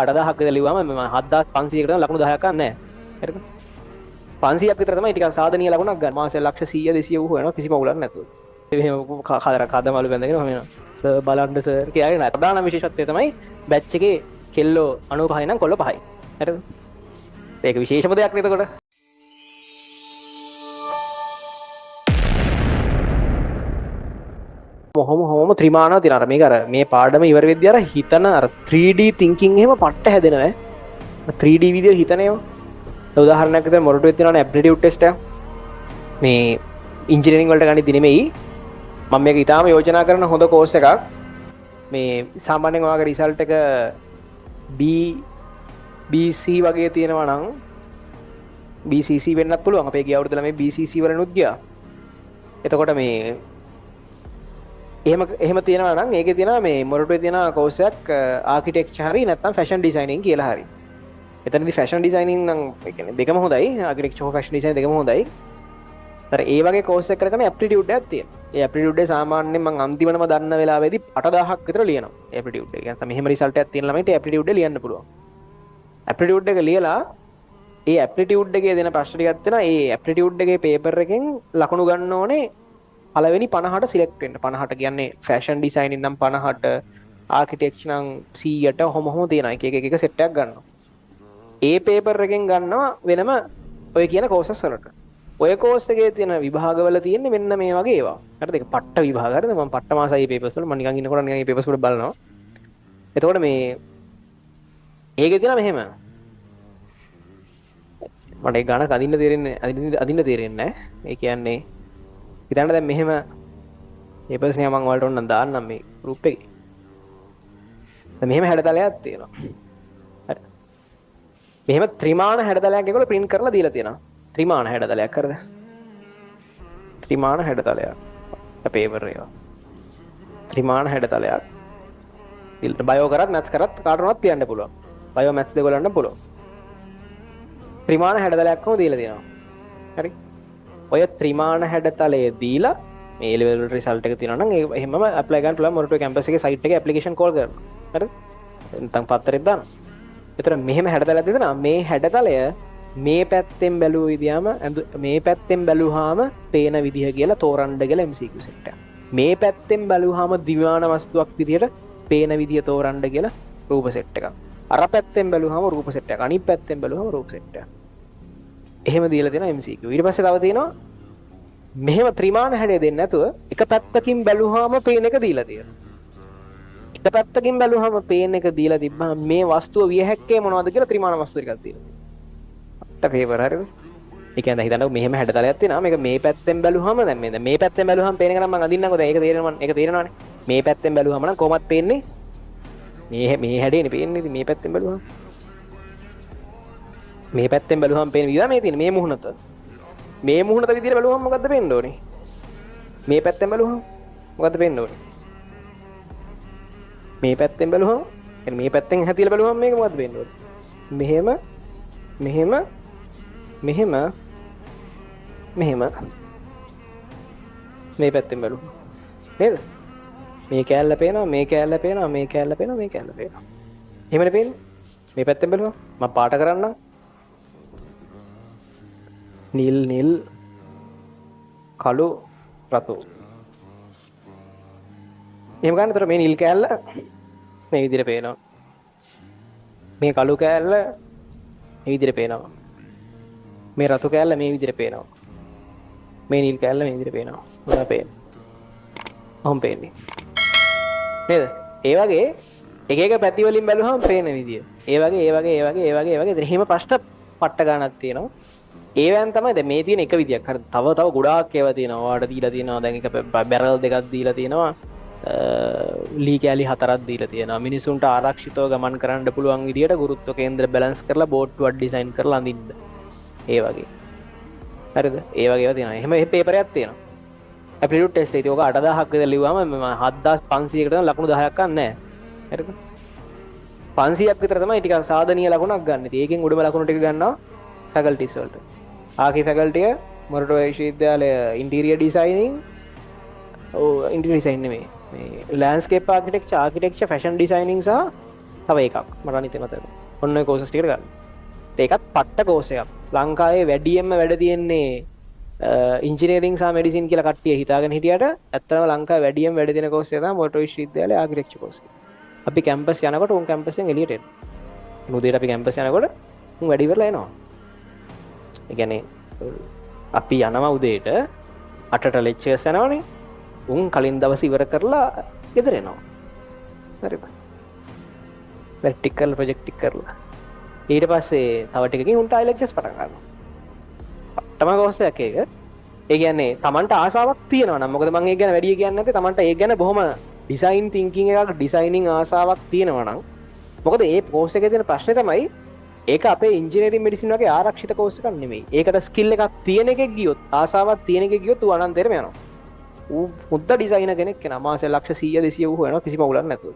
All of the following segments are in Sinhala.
8000ක් විතර ලිව්වම 7500කට ලකුණු 10ක් ගන්න නැහැ. හරිද? 500ක් විතර තමයි ටිකක් සාධනීය ලකුණක් ගන්න. මාසෙ ලක්ෂ 100 200 වුණා වෙනවා කිසිම උලක් නැතුව. එහෙම කදමලු බැඳගෙන මම සර් බලන්න සර් කියලාගෙන ප්‍රධාන විශේෂත්වය තමයි බැච් එකේ කෙල්ලෝ 95යි නම් කොල්ලෝ 5යි. හරිද? ඒක විශේෂම දෙයක් නේද එතකොට? මොහොම ත්‍රිමාණව තියෙනවා. මේක අර මේ පාඩම ඉවර වෙද්දී අර හිතන අර 3D thinking එහෙම පට්ට හැදෙනවා ඈ. 3D විදියට හිතනේම. උදාහරණයක් විදිහට මොරටුවේ තියෙනවානේ ඇප්ටිටියුඩ් ටෙස්ට් එක. මේ ඉන්ජිනියරින් වලට ගනිද්දි නෙමෙයි. මම මේක ඊටාම යෝජනා කරන හොඳ කෝස් එකක්. මේ සාමාන්‍යයෙන් ඔයාගේ රිසල්ට් එක BC වගේ තියෙනවා නම් BCC වෙන්නත් පුළුවන්. අපේ ගිය අවුරුද්ද ළමයි BCC වලනුත් ගියා. එතකොට මේ එහෙම තියෙනවා නම් ඒකේ තියෙනවා මේ මොරටුවේ තියෙන කෝස් එකක් ආකිටෙක්චර් හරි නැත්නම් ෆැෂන් ඩිසයිනින් කියලා හරි. එතනදී ෆැෂන් ඩිසයිනින් නම් ඒ කියන්නේ දෙකම හොඳයි. ආකිටෙක්චර් හෝ ෆැෂන් ඩිසයින් දෙකම හොඳයි. ඒතර ඒ වගේ කෝස් එකක් කරගෙන ඇප්ටිටියුඩ් එකක් තියෙනවා. ඒ ඇප්ටිටියුඩ් එක සාමාන්‍යයෙන් මම අන්තිමටම දන්න වෙලාවේදී 8000ක් විතර ලියනවා. ඇප්ටිටියුඩ් එක. يعني මෙහෙම රිසල්ට් එකක් තියෙන ළමයිට ඇප්ටිටියුඩ් එක ලියන්න පුළුවන්. ඇප්ටිටියුඩ් එක ලියලා ඒ ඇප්ටිටියුඩ් එකේ දෙන ප්‍රශ්න ටිකක් තියෙනවා. ඒ ඇප්ටිටියුඩ් එකේ පේපර් එකෙන් ලකුණු ගන්න ඕනේ පළවෙනි 50ට සිලෙක්ට් වෙන්න. 50ට කියන්නේ ෆැෂන් ඩිසයිනින් නම් 50ට, ආකිටෙක්චර් නම් 100ට කොහොම තියෙනවා. එක සෙට් එකක් ගන්නවා. ඒ පේපර් එකෙන් ගන්නවා වෙනම ඔය කියන කෝසස් වලට. ඔය කෝස් එකේ තියෙන විභාගවල තියෙන්නේ මෙන්න මේ වගේ ඒවා. හරිද? ඒක පට්ට විභාග. හරිද? මම පට්ට මාසයි පේපර්ස් වල මම නිකන් ඉන්නකොට නිකන් මේ පේපර්ස් වල බලනවා. එතකොට මේ ඒකේ තියෙනවා මෙහෙම. මට ඒ ගණක අදින්න තේරෙන්නේ නැහැ. ඒ කියන්නේ හිතන්න දැන් මෙහෙම පේපර්ස් නේ මම ඔයාලට ඕනනම් දාන්නම් මේ group එකේ. දැන් මෙහෙම හැඩතලයක් තියෙනවා. හරි. මෙහෙම ත්‍රිමාණ හැඩතලයක් ඒගොල්ලෝ print කරලා දීලා තියෙනවා. ත්‍රිමාණ හැඩතලයක් හරිද? ත්‍රිමාණ හැඩතලයක්. පේපර් එක. ත්‍රිමාණ හැඩතලයක්. ඉතින් බයෝ කරත් මැත්ස් කරත් කාටවත් තියන්න පුළුවන්. බයෝ මැත්ස් දෙගොල්ලන්ට පුළුවන්. ත්‍රිමාණ හැඩතලයක් කොහොමද දීලා තියෙනවා. හරි. ඔය ත්‍රිමාණ හැඩතලය දීලා මේ ලෙවල් රිසල්ට් එක තියෙනවා නම් ඒ එහෙමම ඇප්ලයි කරන්න පුළුවන් මොරටුවේ කැම්පස් එකේ සයිට් එකේ ඇප්ලිකේෂන් කෝල් කරනවා. හරිද? නැත්නම් පත්තරෙත් දාන්න. ඒතර මෙහෙම හැඩතලයක් දෙනවා. මේ හැඩතලය මේ පැත්තෙන් බැලුව විදිහම මේ පැත්තෙන් බැලුවාම පේන විදිහ කියලා තෝරන්න කියලා MCQ සෙට් එකක්. මේ පැත්තෙන් බැලුවාම දිව්‍යාන වස්තුවක් විදිහට පේන විදිහ තෝරන්න කියලා රූප සෙට් එකක්. අර පැත්තෙන් බැලුවාම රූප සෙට් එකක්. අනිත් පැත්තෙන් බැලුවාම රූප සෙට් එකක්. එහෙම දීලා තියෙනවා MCQ. ඊට පස්සේ තව තියෙනවා මෙහෙම ත්‍රිමාණ හැඩය දෙන්නේ නැතුව එක පැත්තකින් බැලුවාම පේන එක දීලා තියෙනවා. එක පැත්තකින් බැලුවාම පේන එක දීලා තිබ්බම මේ වස්තුව විය හැක්කේ මොනවද කියලා ත්‍රිමාණ වස්තු ටිකක් තියෙනවා. පේපර් හරිද? ඒ කියන්නේ හිතන්නකෝ මෙහෙම හැඩතලයක් තියෙනවා. මේක මේ පැත්තෙන් බැලුවම දැන් මේ පැත්තෙන් බැලුවම පේන එක නම් මම අඳින්නකෝ. දැන් ඒක තේරෙනවනේ. මේ පැත්තෙන් බැලුවම නම් කොහොමත් පේන්නේ මේ හැඩේනේ පේන්නේ. ඉතින් මේ පැත්තෙන් බැලුවම මේ පැත්තෙන් බැලුවම පේන විදිහ මේ තියෙන මේ මුහුණත. මේ මුහුණත විදිහට බැලුවම මොකද්ද පේන්න ඕනේ? මේ පැත්තෙන් බැලුවම මොකද්ද පේන්න ඕනේ? මේ පැත්තෙන් බැලුවම මේ පැත්තෙන් හැතිලා බැලුවම මේක මොකද්ද පේන්න ඕනේ? මෙහෙම මේ පැත්තෙන් බලමු නේද? මේ කෑල්ල පේනවා, මේ කෑල්ල පේනවා, මේ කෑල්ල පේනවා, මේ කෑල්ල පේනවා. එහෙමනේ පේන්නේ. මේ පැත්තෙන් බලුවා. මම පාට කරන්නම්. නිල් කළු රතු. එහෙම ගන්නතර මේ නිල් කෑල්ල මේ විදිහට පේනවා. මේ කළු කෑල්ල මේ විදිහට පේනවා. මේ රතු කෑල්ල මේ විදිහට පේනවා. මේ නිල් කෑල්ල මේ විදිහට පේනවා. මොනවා පේන්නේ? ඔහොම පේන්නේ. නේද? ඒ වගේ එක එක පැති වලින් බැලුවම පේන විදිය. ඒ වගේ එහෙම ප්‍රශ්න පට්ට ගන්නක් තියෙනවා. ඒවෙන් තමයි දැන් මේ තියෙන එක විදියක්. හරි තව ගොඩාක් ඒවා තියෙනවා. ඔයාලට දීලා තියෙනවා. දැන් එක බැරල් දෙකක් දීලා තියෙනවා. ලී කෑලි 4ක් දීලා තියෙනවා. මිනිසුන්ට ආරක්ෂිතව ගමන් කරන්න පුළුවන් විදියට ගුරුත්ව කේන්ද්‍ර බැලන්ස් කරලා බෝට්ටුවක් ඩිසයින් කරලා අඳින්න. ඒ වගේ. හරිද? ඒ වගේ ඒවා තියෙනවා. එහෙම පේපරයක් තියෙනවා. ඇප්ටිටියුඩ් ටෙස්ට් එකේ ඔක 8000ක් විතර ලිව්වම 7500කට ලකුණු 10ක් ගන්න නැහැ. හරිද? 500ක් විතර තමයි ටිකක් සාධනීය ලකුණක් ගන්න. ඉතින් ඒකෙන් උඩම ලකුණු ටික ගන්නවා ෆැකල්ටිස් වලට. ආකි ෆැකල්ටිය මොරටුව විශ්වවිද්‍යාලය ඉන්ටීරියර් ඩිසයිනින් ඉන්ටීරියර් ඩිසයින් නෙමෙයි. මේ ලෑන්ඩ්ස්කේප් ආකිටෙක්චර්, ෆැෂන් ඩිසයිනින් සහ තව එකක් මට අනිත් එක මතක. ඔන්න ඔය කෝසස් ටිකට ගන්න. ඒකත් පට්ට කෝස් එකක්. ලංකාවේ වැඩියෙන්ම වැඩ තියෙන්නේ ඉංජිනේරින් සහ මෙඩිසින් කියලා කට්ටිය හිතාගෙන හිටියට ඇත්තටම ලංකාවේ වැඩියෙන් වැඩ දෙන කෝස් එක තමයි මොටෝ විශ්වවිද්‍යාලයේ ආකිටෙක්චර් කෝස් එක. අපි කැම්පස් යනකොට උන් කැම්පස්ෙන් එළියට එනවා. උදේට අපි කැම්පස් යනකොට උන් වැඩි ඉවරලා එනවා. ඒ කියන්නේ අපි යනවා උදේට 8ට ලෙක්චර්ස් යනවනේ. උන් කලින් දවස් ඉවර කරලා ගෙදර එනවා. හරිද? ප්‍රැක්ටිකල් ප්‍රොජෙක්ට් ටික කරලා. ඊට පස්සේ තව ටිකකින් උන්ට ආයි ලෙක්චර්ස් පටන් ගන්නවා. තමයි කෝස් එකක් ඒක. ඒ කියන්නේ Tamanට ආසාවක් තියෙනවා නම් මොකද මම ඒක ගැන වැඩි කියන්නේ නැත්තේ Tamanට ඒක ගැන බොහොම ඩිසයින් තින්කින් එකක් ඩිසයිනින් ආසාවක් තියෙනවා නම් මොකද මේ කෝස් එකේ තියෙන ප්‍රශ්නේ තමයි ඒක අපේ ඉංජිනේරින් මෙඩිසින් වගේ ආරක්ෂිත කෝස් එකක් නෙමෙයි. ඒකට ස්කිල් එකක් තියෙන එකෙක් ගියොත් ආසාවක් තියෙන එකෙක් ගියොත් ඌ අනන්තෙරම යනවා. ඌ මුද්ද ඩිසයිනර් කෙනෙක් කෙනා මාසෙ ලක්ෂ 100 200 ඌ වෙනවා කිසිම උලක් නැතුව.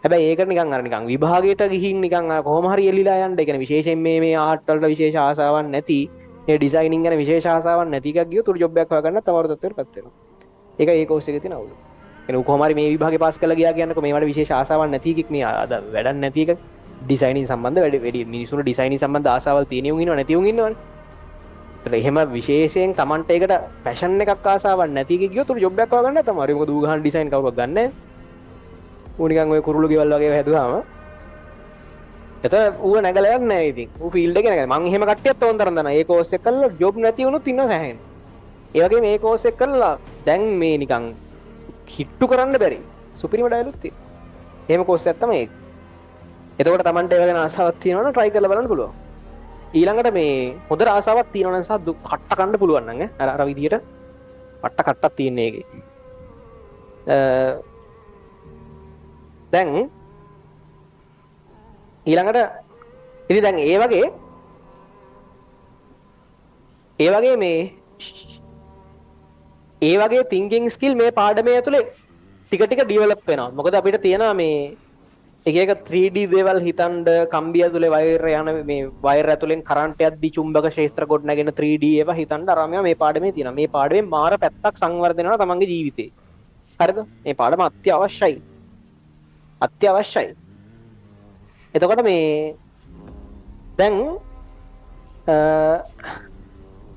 හැබැයි ඒකට නිකන් අර නිකන් විභාගයට ගිහින් නිකන් කොහොම හරි එල්ලිලා යන්න. ඒ කියන්නේ විශේෂයෙන් මේ ආර්ට් වලට විශේෂ ආසාවක් නැති මේ ඩිසයිනින් ගැන විශේෂ ආසාවක් නැති එකක් ගියොත් උඩ ජොබ් එකක් හොයාගන්න තවරු තත්ත්වයකටපත් වෙනවා. ඒක ඒ කෝස් එකේ තියෙන අවුල. එන ඌ කොහොම හරි මේ විභාගේ පාස් කරලා ගියා කියන්නකො මේවට විශේෂ ආසාවක් නැති එකෙක් මේ අද වැඩක් නැති එක ඩිසයිනින් සම්බන්ධ වැඩි මිනිස්සුන්ට ඩිසයිනින් සම්බන්ධ ආසාවල් තියෙන උන් ඉන්නව නැති උන් ඉන්නවනේ. ඒත් එහෙම විශේෂයෙන් Tamanට ඒකට පැෂන් එකක් ආසාවක් නැති එකෙක් ගියොත් උඩ ජොබ් එකක් හොයාගන්න තමයි. මොකද ඌ ගහන ඩිසයින් කවුරුත් ගන්න නැහැ. ඌ නිකන් ඔය කුරුළු ගෙවල් වගේ හැදුවාම එතකොට ඌව නැගලා යන්නේ නැහැ ඉතින්. ඌ ෆීල්ඩ් එකේ නැගලා. මං එහෙම කට්ටියත් ඕන තරම් දන්නා. ඒ කෝස් එක කරලා ජොබ් නැති වුණොත් ඉන්නව සෑහෙන. ඒ වගේ මේ කෝස් එක කරලා දැන් මේ නිකන් හිට්ටු කරන්න බැරි. සුපිරිම ඩයලොග් තියෙනවා. එහෙම කෝස් එකක් තමයි ඒක. එතකොට Tamanට ඒ වගේ ආසාවක් තියෙනවා නම් try කරලා බලන්න පුළුවන්. ඊළඟට මේ හොඳ ආසාවක් තියෙනවා නම් සහ කට්ට කන්න පුළුවන් නම් අර විදියට කට්ටක් තියෙන්නේ ඒකේ. දැන් ඊළඟට ඉතින් දැන් ඒ වගේ thinking skill මේ පාඩමේ ඇතුලේ ටික ටික develop වෙනවා. මොකද අපිට තියෙනවා මේ එක 3D දේවල් හිතනද කම්බිය ඇතුලේ වයර් යන මේ වයර් ඇතුලෙන් කරන්ට් යද්දි චුම්බක ක්ෂේත්‍ර කොට නැගෙන 3D ඒවා හිතනද අරමයා මේ පාඩමේ තියෙනවා. මේ පාඩමේ මාර පැත්තක් සංවර්ධනය වෙනවා තමන්ගේ ජීවිතේ. හරිද? මේ පාඩම අත්‍යවශ්‍යයි. එතකොට මේ දැන්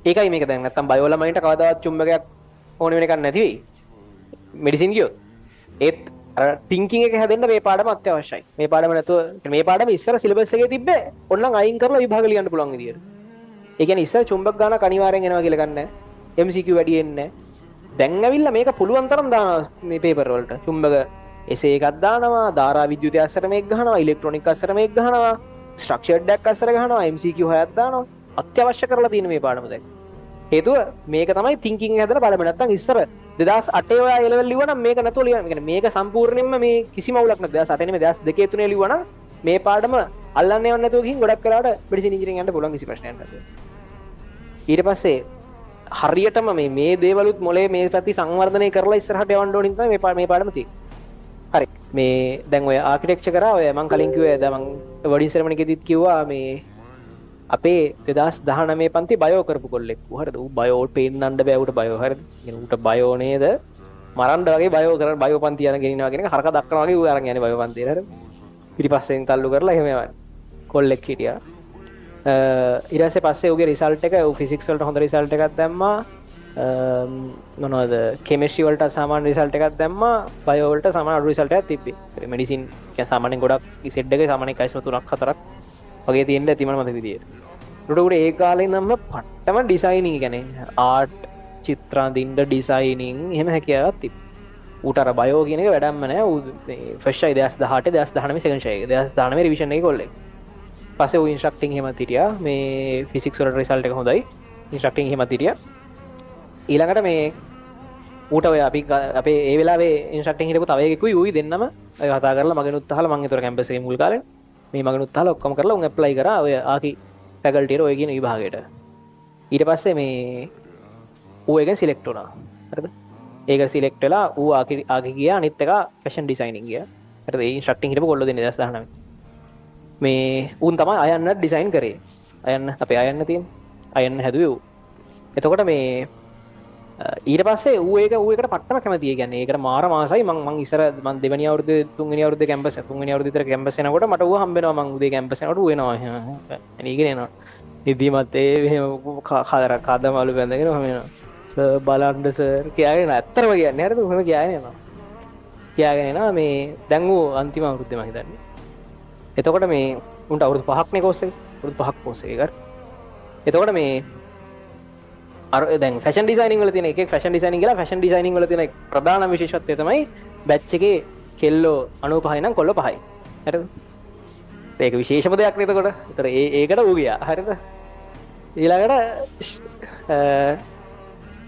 ඒකයි මේක දැන් නැත්තම් බයෝ ළමයින්ට කවදාවත් චුම්බකයක් ඕන වෙන එකක් නැති වෙයි. මෙඩිසින් ගියොත් ඒත් අර තින්කින් එක හැදෙන්න මේ පාඩම අත්‍යවශ්‍යයි. මේ පාඩම නැතුව මේ පාඩම ඉස්සර සිලබස් එකේ තිබ්බේ ඕනනම් අයින් කරලා විභාග ලියන්න පුළුවන් විදියට. ඒ කියන්නේ ඉස්සර චුම්බක ගානක් අනිවාර්යෙන් එනවා කියලා ගන්නෑ. MCQ වැඩි එන්නේ නැහැ. දැන් ඇවිල්ලා මේක පුළුවන් තරම් දානවා මේ පේපර් වලට. චුම්බක එසේ එකක් දානවා, ධාරා විද්‍යුතය අස්සරමයක් ගහනවා, ඉලෙක්ට්‍රොනික අස්සරමයක් ගහනවා, ස්ට්‍රක්චර්ඩ් එකක් අස්සර ගහනවා, MCQ 6ක් දානවා. අත්‍යවශ්‍ය කරලා තියෙන මේ පාඩම දැන්. හේතුව මේක තමයි thinking එක හැදලා පාඩම. නැත්තම් ඉස්සර 2008 ඔයා A level ලිව්වනම් මේක නැතුව ලියන්න. ඒ කියන්නේ මේක සම්පූර්ණයෙන්ම මේ කිසිම අවුලක් නැද්ද? 2008 නෙමෙයි 2002 3 ලිව්වනම් මේ පාඩම අල්ලන්න යන්න නැතුව ගිහින් ගොඩක් වෙලාවට මෙඩිසින් ඉංජිනේරින් යන්න පුළුවන් කිසි ප්‍රශ්නයක් නැතුව. ඊට පස්සේ හරියටම මේ දේවලුත් මොලේ මේ පැති සංවර්ධනය කරලා ඉස්සරහට යවන්න ඕනින් තමයි මේ පාඩම තියෙන්නේ. හරි. මේ දැන් ඔය ආකිටෙක්චර් කරා ඔය මම කලින් කිව්වේ දැන් මම වඩින් සෙරමනි එකෙදිත් කිව්වා මේ අපේ 2019 පන්ති බයෝ කරපු කොල්ලෙක්. හරිද? ඌ බයෝ පේන්නන්න බෑ ඌට බයෝ. හරිද? ඌට බයෝ නේද? මරන්න වගේ බයෝ කරන බයෝ පන්ති යන ගෙනිනවා කියන එක හරක දක්කනවා වගේ ඌ අරන් යන්නේ බයෝ පන්තියට. හරිද? පිටිපස්සෙන් තල්ලු කරලා එහෙම යවන්නේ. කොල්ලෙක් හිටියා. ඊට පස්සේ ඌගේ රිසල්ට් එක ඌ ෆිසික්ස් වලට හොඳ රිසල්ට් එකක් දැම්මා. මොනවද කෙමිස්ට්‍රි වලට සාමාන්‍ය රිසල්ට් එකක් දැම්මා. බයෝ වලට සාමාන්‍ය අඩු රිසල්ට් එකක් තිබ්බේ. මෙඩිසින් කියන්නේ සාමාන්‍යයෙන් ගොඩක් සෙට් එකේ සාමාන්‍යයෙන් 1.3ක් 4ක් වගේ තියෙන්න ඇති මම මතක විදියට. උඩ ඒ කාලේ නම් පට්ටම ඩිසයිනින් කියන්නේ ආර්ට් චිත්‍ර අඳින්න ඩිසයිනින් එහෙම හැකියාවක් තිබ්බා. ඌට අර බයෝ කියන එක වැඩක්ම නැහැ. ඌ මේ ෆ්‍රෙෂ් ආයි 2018 2019 සෙකන්ඩ් ෂයි එක 2019 රිවිෂන් එකේ කොල්ලෙක්. පස්සේ ඌ ඉන්ස්ට්‍රක්ටිං එහෙමත් හිටියා. මේ ෆිසික්ස් වල රිසල්ට් එක හොඳයි. ඉන්ස්ට්‍රක්ටිං එහෙමත් හිටියා. ඊළඟට මේ ඌට ඔය අපි අපේ ඒ වෙලාවේ ඉන්ස්ට්‍රක්ටිං හිටපු තව එකෙකුයි ඌයි දෙන්නම ඔය කතා කරලා මගෙනුත් අහලා මම ඒතර කැම්පස් එකේ මුල් කාලේ මේ මගෙනුත් අහලා ඔක්කොම කරලා උන් ඇප්ලයි කරා ඔය ආකි ෆැකල්ටියට ඔය කියන විභාගයට. ඊට පස්සේ මේ ඌ එකෙන් සිලෙක්ට් වුණා. හරිද? ඒක සිලෙක්ට් වෙලා ඌ ආකි ගියා අනිත් එක ෆැෂන් ඩිසයිනින් ගියා. හරිද? ඒ ඉන්ස්ට්‍රක්ටිං හිටපු කොල්ලෝ දෙන්නේ 2019. මේ උන් තමයි අයන්න ඩිසයින් කරේ. අයන්න අපේ අයන්න තියෙන. අයන්න හැදුවේ ඌ. එතකොට මේ ඊට පස්සේ ඌ ඒකට පට්ටම කැමතියි. ඒ කියන්නේ ඒකට මාර මාසයි. මං ඉස්සර මං දෙවෙනි අවුරුද්දේ තුන්වෙනි අවුරුද්දේ කැම්පස් තුන්වෙනි අවුරුද්දේ විතර කැම්පස් යනකොට මට ඌ හම්බ වෙනවා. මං උදේ කැම්පස් යනකොට ඌ එනවා. එනීගෙන එනවා. නිදිමත් ඒ කදමලු බැඳගෙන ඔහම එනවා. සර් බලන්න සර් කියාගෙන ඇත්තටම කියන්නේ හරිද? ඔහම කියාගෙන එනවා. කියාගෙන එනවා මේ දැන් ඌ අන්තිම අවුරුද්දේ මං හිතන්නේ. එතකොට මේ උන්ට අවුරුදු 5ක් නේ කෝස් එක. අවුරුදු 5ක් කෝස් එක කර. එතකොට මේ අර දැන් ෆැෂන් ඩිසයිනින් වල තියෙන එකේ ෆැෂන් ඩිසයිනින් කියලා ෆැෂන් ඩිසයිනින් වල තියෙන ප්‍රධාන විශේෂත්වය තමයි බැච් එකේ කෙල්ලෝ 95යි නම් කොල්ලෝ 5යි. හරිද? ඒක විශේෂම දෙයක් නේද එතකොට. ඒතර ඒකට ඌ ගියා. හරිද? ඊළඟට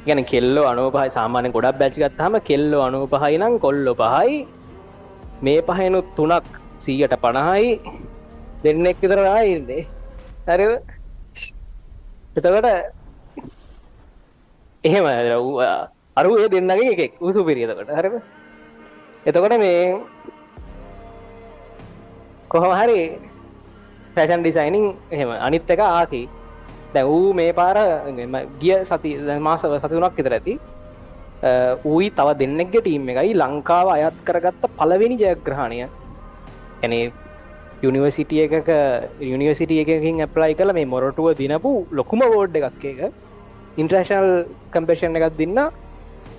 يعني කෙල්ලෝ 95යි සාමාන්‍යයෙන් ගොඩක් බැච් ගත්තාම කෙල්ලෝ 95යි නම් කොල්ලෝ 5යි. මේ පහෙනුත් 3ක් 150යි දෙන්නෙක් විතර තමයි ඉන්නේ. හරිද? එතකොට එහෙම අර ඒ දෙන්නගේ එකෙක් ඌ සුපිරිය එතකොට. හරිද? එතකොට මේ කොහොම හරි ෆැෂන් ඩිසයිනින් එහෙම අනිත් එක ආකි. දැන් ඌ මේ පාර ගිය සති මාස සති 3ක් විතර ඇති. ඌයි තව දෙන්නෙක්ගේ ටීම් එකයි ලංකාව අයත් කරගත්ත පළවෙනි ජයග්‍රහණය. يعني යුනිවර්සිටි එකකින් ඇප්ලයි කරලා මේ මොරටුව දිනපු ලොකුම අවෝඩ් එකක් ඒක. ඉන්ටර්නැෂනල් කම්පිටිෂන් එකක් දෙන්න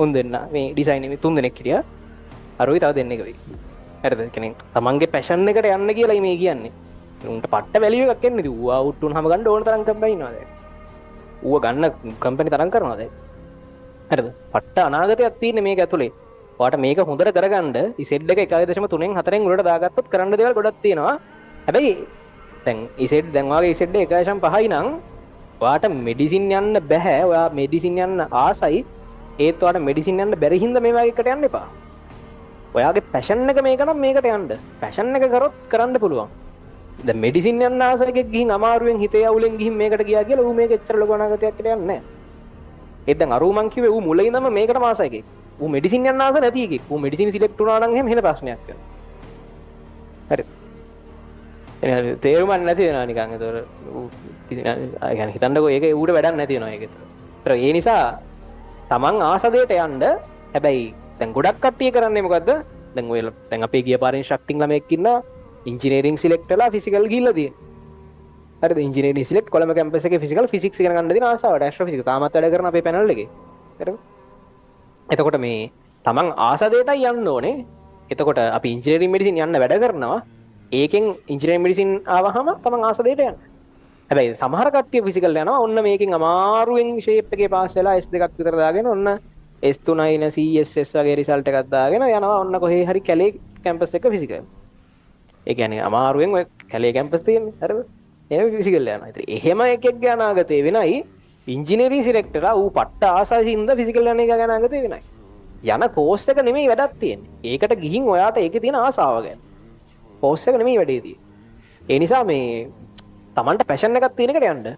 උන් දෙන්න මේ ඩිසයින් මේ තුන් දෙනෙක් හිටියා. අරුයි තව දෙන්නෙක් වෙයි. හරිද? කියන්නේ තමන්ගේ පැෂන් එකට යන්න කියලා මේ කියන්නේ. උන්ට පට්ට වැලියු එකක් එන්නේ. ඌ අවුට් වුණාම ගන්න ඕන තරම් කම්පැනි ඉන්නවා දැන්. ඌව ගන්න කම්පැනි තරම් කරනවා දැන්. හරිද? පට්ට අනාගතයක් තියෙන්නේ මේක ඇතුලේ. ඔයාට මේක හොඳට කරගන්න ඉසෙඩ් එක 1.3න් 4න් උඩට දාගත්තොත් කරන්න දේවල් ගොඩක් තියෙනවා. හැබැයි දැන් ඉසෙඩ් දැන් වාගේ ඉසෙඩ් 1.5යි නම් ඔයාට මෙඩිසින් යන්න බෑ. ඔයා මෙඩිසින් යන්න ආසයි. ඒත් ඔයාට මෙඩිසින් යන්න බැරි හින්දා මේ වගේ එකට යන්න එපා. ඔයාගේ පැෂන් එක මේක නම් මේකට යන්න. පැෂන් එක කරොත් කරන්න පුළුවන්. දැන් මෙඩිසින් යන්න ආස එකෙක් ගිහින් අමාරුවෙන් හිතේ අවුලෙන් ගිහින් මේකට ගියා කියලා ඌ මේක එච්චර ලොකු අනාගතයක් කියලා යන්නේ නැහැ. ඒත් දැන් අර ඌ මං කිව්වේ ඌ මුලින් ඉඳන්ම මේකටම ආස එකෙක්. ඌ මෙඩිසින් යන්න ආස නැති එකෙක්. ඌ මෙඩිසින් සිලෙක්ට් වුණා නම් එහෙම වෙන ප්‍රශ්නයක් වෙනවා. හරි. එහෙනම් තේරුමක් නැති වෙනවා නිකන්. ඒතකොට හිතන්නකෝ ඒක ඌට වැඩක් නැති වෙනවා ඒක. ඒතර ඒ නිසා තමන් ආස දෙයට යන්න. හැබැයි දැන් ගොඩක් කට්ටිය කරන්නේ මොකද්ද? දැන් ඔය දැන් අපේ ගිය පාරින් ශක්තිං ළමෙක් ඉන්නවා ඉංජිනේරින් සිලෙක්ට් වෙලා ෆිසිකල් ගිහිල්ලා තියෙනවා. හරිද? ඉංජිනේරින් සිලෙක්ට් කොළඹ කැම්පස් එකේ ෆිසිකල් ෆිසික්ස් ඉගෙන ගන්න දෙන ආසාවට ඇස්ට්‍රොෆිසික්ස් තාමත් වැඩ කරන අපේ පැනල් එකේ. හරිද? එතකොට මේ තමන් ආස දෙයටයි යන්න ඕනේ. එතකොට අපි ඉංජිනේරින් මෙඩිසින් යන්න වැඩ කරනවා. ඒකෙන් ඉංජිනේරින් මෙඩිසින් ආවහම තමන් ආස දෙයට යන්න. හැබැයි සමහර කට්ටිය ෆිසිකල් යනවා. ඔන්න මේකෙන් අමාරුවෙන් ෂේප් එකේ පාස් වෙලා S2ක් විතර දාගෙන ඔන්න S3 ඉන CSS වගේ රිසල්ට් එකක් දාගෙන යනවා. ඔන්න කොහේ හරි කැලේ කැම්පස් එක ෆිසිකල්. ඒ කියන්නේ අමාරුවෙන් ඔය කැලේ කැම්පස් තියෙන්නේ. හරිද? එහෙම ෆිසිකල් යනවා. ඉතින් එහෙම එකෙක්ගේ අනාගතේ වෙනයි ඉංජිනේරින් සිලෙක්ටරා ඌ පට්ට ආසාවෙන්ද ෆිසිකල් යන එක ගැන අනාගතේ වෙනයි. යන කෝස් එක නෙමෙයි වැඩක් තියෙන්නේ. ඒකට ගිහින් ඔයාට ඒකේ තියෙන ආසාව ගැන. කෝස් එක නෙමෙයි වැඩේ තියෙන්නේ. ඒ නිසා මේ Tamanට පැෂන් එකක් තියෙන එකට යන්න.